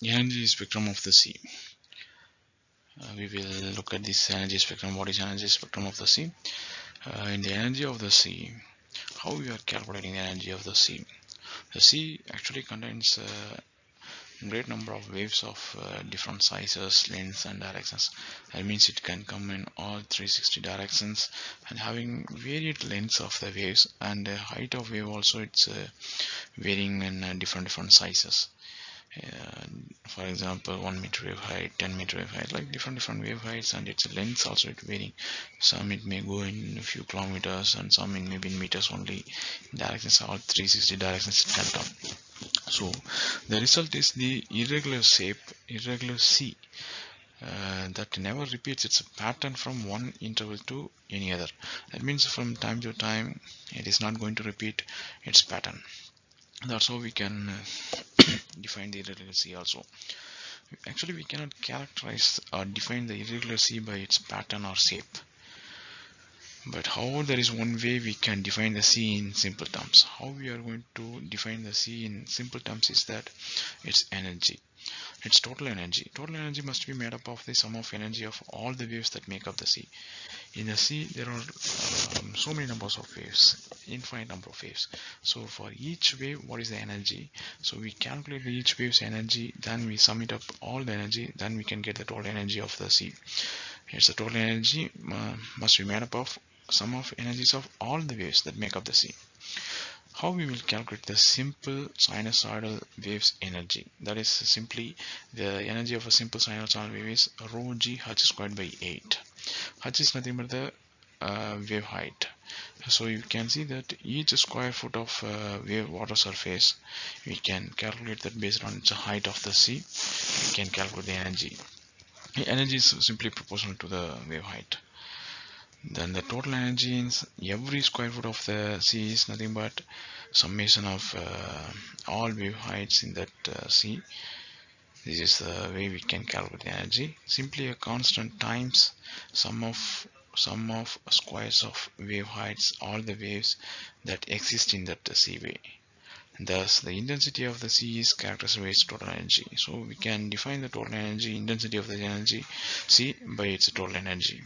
Energy spectrum of the sea. We will look at this energy spectrum. What is energy spectrum of the sea? In the energy of the sea, how we are calculating the energy of the sea. The sea actually contains a great number of waves of different sizes, lengths and directions. That means it can come in all 360 directions and having varied lengths of the waves, and the height of wave also it's varying in different sizes. For example, 1 meter wave height, 10 meter wave height, like different wave heights, and its lengths also it varying. Some it may go in a few kilometers and some in maybe in meters only. Directions, all 360 directions it can come. So the result is the irregular shape, irregular sea, that never repeats its pattern from one interval to any other. That means from time to time it is not going to repeat its pattern. That's how we can define the irregular sea also. Actually, we cannot characterize or define the irregular sea by its pattern or shape. But however, there is one way we can define the sea in simple terms. How we are going to define the sea in simple terms is that its energy. Its total energy. Total energy must be made up of the sum of energy of all the waves that make up the sea. In the sea, there are so many numbers of waves, infinite number of waves. So for each wave, what is the energy? So we calculate each wave's energy, then we sum it up all the energy, then we can get the total energy of the sea. Here's the total energy must be made up of sum of energies of all the waves that make up the sea. How we will calculate the simple sinusoidal waves energy? That is simply the energy of a simple sinusoidal wave is rho g h squared by 8. H is nothing but the wave height. So you can see that each square foot of wave water surface, we can calculate that based on the height of the sea. We can calculate the energy. The energy is simply proportional to the wave height. Then the total energy in every square foot of the sea is nothing but summation of all wave heights in that sea. This is the way we can calculate the energy. Simply a constant times sum of squares of wave heights, all the waves that exist in that seaway. Thus, the intensity of the sea is characterized by its total energy. So we can define the total energy, intensity of the energy sea by its total energy.